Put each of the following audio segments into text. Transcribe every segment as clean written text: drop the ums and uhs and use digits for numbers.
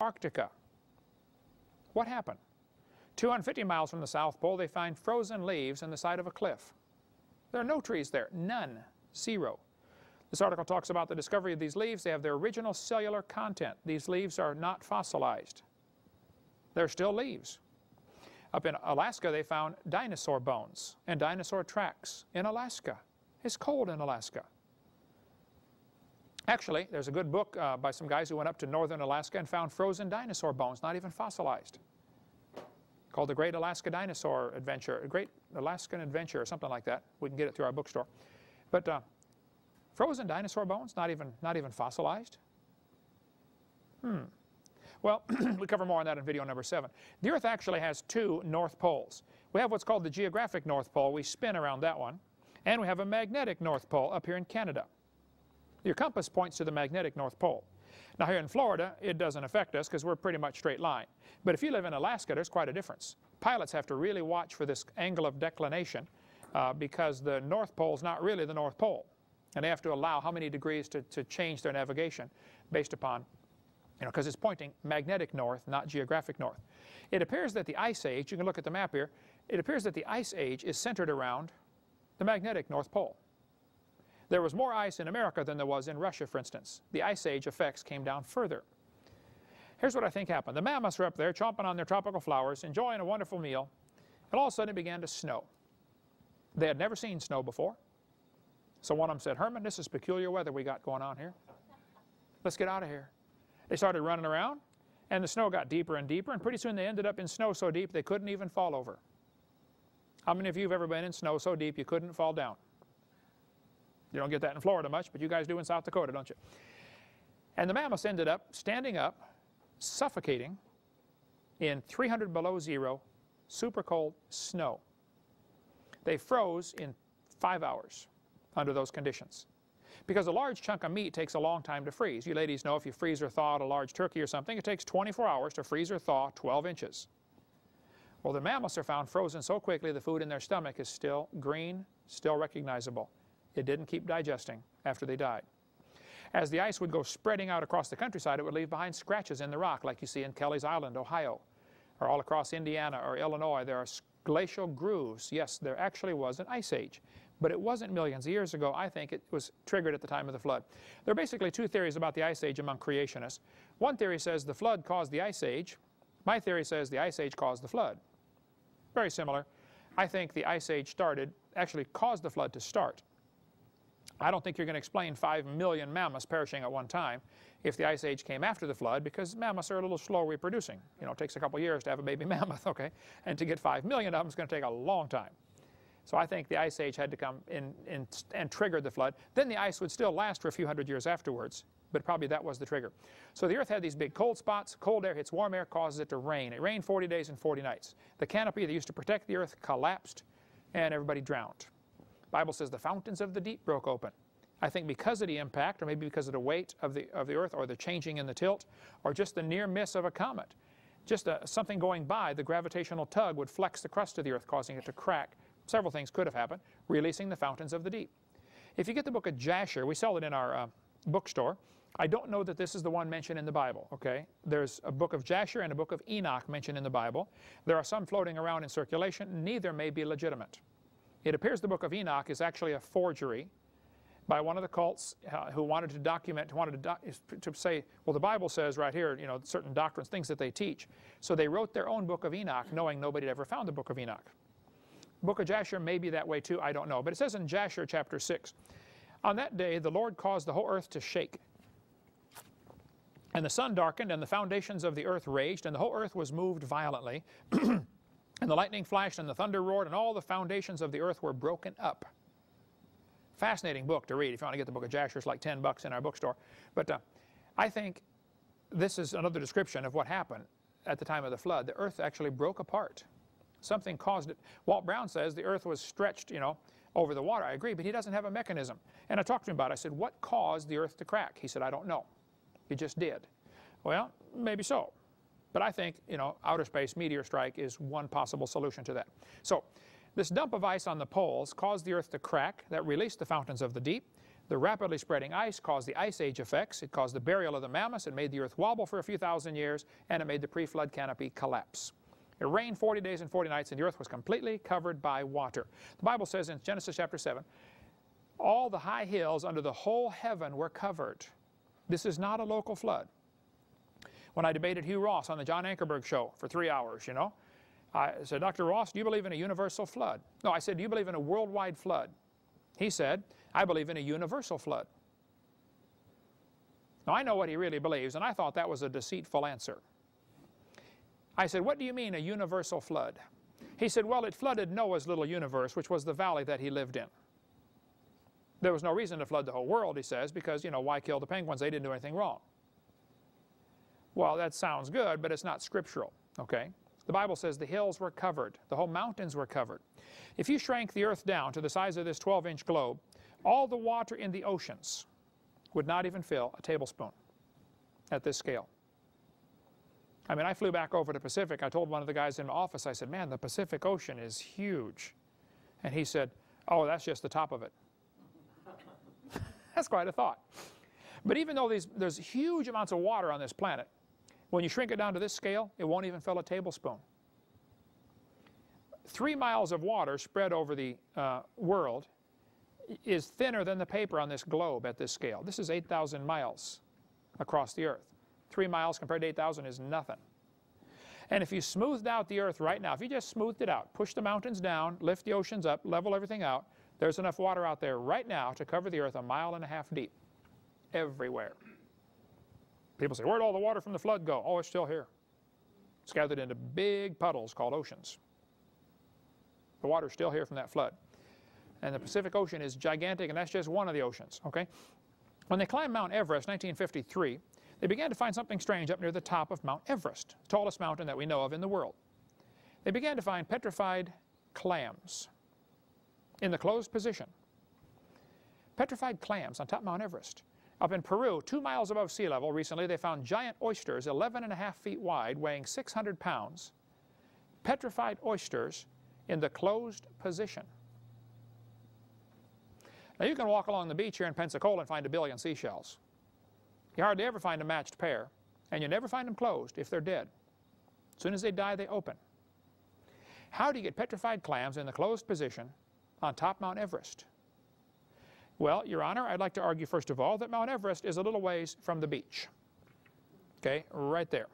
Antarctica. What happened? 250 miles from the South Pole, they find frozen leaves on the side of a cliff. There are no trees there, none, zero. This article talks about the discovery of these leaves. They have their original cellular content. These leaves are not fossilized. They're still leaves. Up in Alaska, they found dinosaur bones and dinosaur tracks in Alaska. It's cold in Alaska. Actually, there's a good book by some guys who went up to northern Alaska and found frozen dinosaur bones, not even fossilized, called The Great Alaska Dinosaur Adventure, Great Alaskan Adventure, or something like that. We can get it through our bookstore. But frozen dinosaur bones, not even fossilized? Well, we cover more on that in video number 7. The Earth actually has 2 north poles. We have what's called the geographic North Pole. We spin around that one. And we have a magnetic North Pole up here in Canada. Your compass points to the magnetic North Pole. Now here in Florida, it doesn't affect us because we're pretty much straight line. But if you live in Alaska, there's quite a difference. Pilots have to really watch for this angle of declination because the North Pole is not really the North Pole. And they have to allow how many degrees to change their navigation based upon, because it's pointing magnetic north, not geographic north. It appears that the Ice Age, you can look at the map here, it appears that the Ice Age is centered around the magnetic North Pole. There was more ice in America than there was in Russia, for instance. The Ice Age effects came down further. Here's what I think happened. The mammoths were up there chomping on their tropical flowers, enjoying a wonderful meal, and all of a sudden it began to snow. They had never seen snow before. So one of them said, "Herman, this is peculiar weather we got going on here. Let's get out of here." They started running around, and the snow got deeper and deeper, and pretty soon they ended up in snow so deep they couldn't even fall over. How many of you have ever been in snow so deep you couldn't fall down? You don't get that in Florida much, but you guys do in South Dakota, don't you? And the mammoths ended up standing up, suffocating in 300 below zero, super cold snow. They froze in 5 hours under those conditions. Because a large chunk of meat takes a long time to freeze. You ladies know if you freeze or thaw a large turkey or something, it takes 24 hours to freeze or thaw 12 inches. Well, the mammoths are found frozen so quickly the food in their stomach is still green, still recognizable. It didn't keep digesting after they died. As the ice would go spreading out across the countryside, it would leave behind scratches in the rock like you see in Kelly's Island, Ohio, or all across Indiana or Illinois. There are glacial grooves. Yes, there actually was an ice age, but it wasn't millions of years ago. I think it was triggered at the time of the flood. There are basically 2 theories about the ice age among creationists. One theory says the flood caused the ice age. My theory says the ice age caused the flood. Very similar. I think the ice age actually caused the flood to start. I don't think you're going to explain 5 million mammoths perishing at one time if the ice age came after the flood, because mammoths are a little slow reproducing. It takes a couple years to have a baby mammoth, okay? And to get 5 million of them is going to take a long time. So I think the ice age had to come in and trigger the flood. Then the ice would still last for a few hundred years afterwards, but probably that was the trigger. So the Earth had these big cold spots. Cold air hits warm air, causes it to rain. It rained 40 days and 40 nights. The canopy that used to protect the Earth collapsed, and everybody drowned. The Bible says the fountains of the deep broke open. I think because of the impact, or maybe because of the weight of the Earth, or the changing in the tilt, or just the near miss of a comet, just something going by, the gravitational tug would flex the crust of the Earth, causing it to crack. Several things could have happened, releasing the fountains of the deep. If you get the book of Jasher, we sell it in our bookstore. I don't know that this is the one mentioned in the Bible, okay? There's a book of Jasher and a book of Enoch mentioned in the Bible. There are some floating around in circulation. Neither may be legitimate. It appears the book of Enoch is actually a forgery by one of the cults who wanted to document, to say, well, the Bible says right here, certain doctrines, things that they teach. So they wrote their own book of Enoch, knowing nobody had ever found the book of Enoch. Book of Jasher may be that way too, I don't know. But it says in Jasher chapter 6, on that day the Lord caused the whole earth to shake. And the sun darkened, and the foundations of the earth raged, and the whole earth was moved violently. And the lightning flashed, and the thunder roared, and all the foundations of the earth were broken up. Fascinating book to read. If you want to get the book of Jasher, it's like $10 in our bookstore. But I think this is another description of what happened at the time of the flood. The earth actually broke apart. Something caused it. Walt Brown says the earth was stretched, over the water. I agree, but he doesn't have a mechanism. And I talked to him about it. I said, what caused the earth to crack? He said, I don't know. It just did. Well, maybe so. But I think, outer space meteor strike is one possible solution to that. So this dump of ice on the poles caused the earth to crack. That released the fountains of the deep. The rapidly spreading ice caused the Ice Age effects. It caused the burial of the mammoths. It made the earth wobble for a few thousand years, and it made the pre-flood canopy collapse. It rained 40 days and 40 nights, and the earth was completely covered by water. The Bible says in Genesis chapter 7, all the high hills under the whole heaven were covered. This is not a local flood. When I debated Hugh Ross on the John Ankerberg show for 3 hours, you know, I said, Dr. Ross, do you believe in a universal flood? No, I said, do you believe in a worldwide flood? He said, I believe in a universal flood. Now, I know what he really believes, and I thought that was a deceitful answer. I said, what do you mean, a universal flood? He said, well, it flooded Noah's little universe, which was the valley that he lived in. There was no reason to flood the whole world, he says, because, you know, why kill the penguins? They didn't do anything wrong. Well, that sounds good, but it's not scriptural, okay? The Bible says the hills were covered. The whole mountains were covered. If you shrank the earth down to the size of this 12-inch globe, all the water in the oceans would not even fill a tablespoon at this scale. I mean, I flew back over to the Pacific. I told one of the guys in my office, I said, man, the Pacific Ocean is huge. And he said, oh, that's just the top of it. That's quite a thought. But even though there's huge amounts of water on this planet, when you shrink it down to this scale, it won't even fill a tablespoon. 3 miles of water spread over the world is thinner than the paper on this globe at this scale. This is 8,000 miles across the earth. 3 miles compared to 8,000 is nothing. And if you smoothed out the earth right now, if you just smoothed it out, push the mountains down, lift the oceans up, level everything out, there's enough water out there right now to cover the earth 1.5 miles deep. Everywhere. People say, where'd all the water from the flood go? Oh, it's still here. It's gathered into big puddles called oceans. The water's still here from that flood. And the Pacific Ocean is gigantic, and that's just one of the oceans, okay? When they climbed Mount Everest in 1953, they began to find something strange up near the top of Mount Everest, the tallest mountain that we know of in the world. They began to find petrified clams in the closed position. Petrified clams on top of Mount Everest. Up in Peru, 2 miles above sea level, recently they found giant oysters 11.5 feet wide, weighing 600 pounds. Petrified oysters in the closed position. Now you can walk along the beach here in Pensacola and find 1 billion seashells. You hardly ever find a matched pair, and you never find them closed if they're dead. As soon as they die, they open. How do you get petrified clams in the closed position on top Mount Everest? Well, Your Honor, I'd like to argue first of all that Mount Everest is a little ways from the beach. Okay, right there.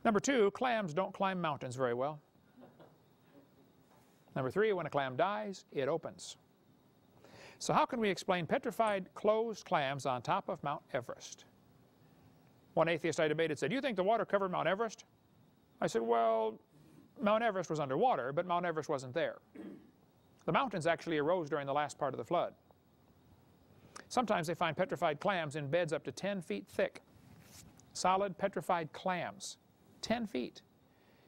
Number 2, clams don't climb mountains very well. Number 3, when a clam dies, it opens. So how can we explain petrified closed clams on top of Mount Everest? One atheist I debated said, do you think the water covered Mount Everest? I said, well, Mount Everest was underwater, but Mount Everest wasn't there. The mountains actually arose during the last part of the flood. Sometimes they find petrified clams in beds up to 10 feet thick. Solid petrified clams, 10 feet.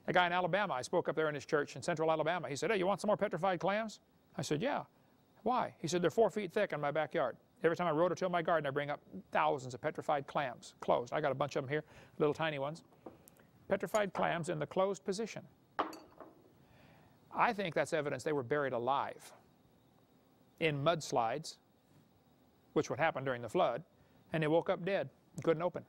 A guy in Alabama, I spoke up there in his church in central Alabama. He said, hey, you want some more petrified clams? I said, yeah. Why? He said, they're 4 feet thick in my backyard. Every time I rototill my garden, I bring up thousands of petrified clams, closed. I got a bunch of them here, little tiny ones. Petrified clams in the closed position. I think that's evidence they were buried alive in mudslides, which would happen during the flood, and they woke up dead and couldn't open.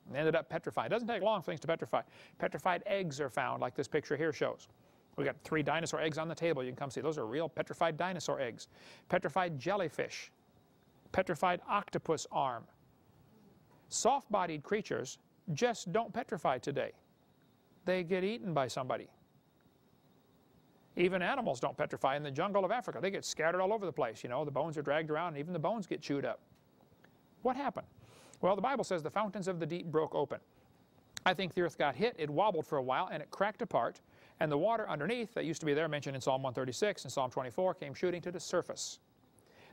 And they ended up petrified. It doesn't take long for things to petrify. Petrified eggs are found, like this picture here shows. We got 3 dinosaur eggs on the table. You can come see. Those are real petrified dinosaur eggs. Petrified jellyfish. Petrified octopus arm. Soft-bodied creatures just don't petrify today. They get eaten by somebody. Even animals don't petrify in the jungle of Africa. They get scattered all over the place. You know, the bones are dragged around, and even the bones get chewed up. What happened? Well, the Bible says the fountains of the deep broke open. I think the earth got hit, it wobbled for a while, and it cracked apart, and the water underneath that used to be there, mentioned in Psalm 136 and Psalm 24, came shooting to the surface.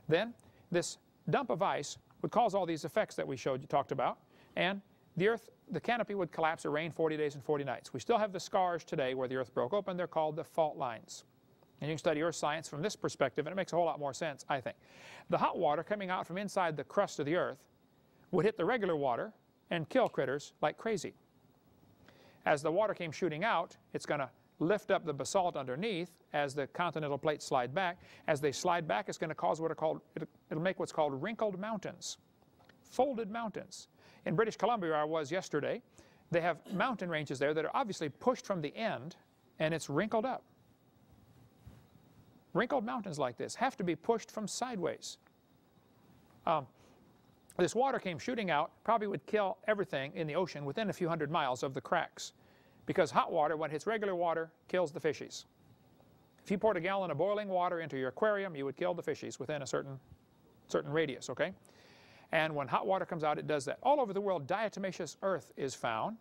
Then this dump of ice would cause all these effects that we talked about, and the earth, the canopy would collapse. It rained 40 days and 40 nights. We still have the scars today where the earth broke open. They're called the fault lines. And you can study earth science from this perspective, and it makes a whole lot more sense, I think. The hot water coming out from inside the crust of the earth would hit the regular water and kill critters like crazy. As the water came shooting out, it's going to lift up the basalt underneath as the continental plates slide back. As they slide back, it's going to cause what are called, it'll make what's called wrinkled mountains, folded mountains. In British Columbia, where I was yesterday, they have mountain ranges there that are obviously pushed from the end, and it's wrinkled up. Wrinkled mountains like this have to be pushed from sideways. This water came shooting out, probably would kill everything in the ocean within a few hundred miles of the cracks. Because hot water, when it hits regular water, kills the fishies. If you poured a gallon of boiling water into your aquarium, you would kill the fishies within a certain radius, okay? And when hot water comes out, it does that. All over the world, diatomaceous earth is found.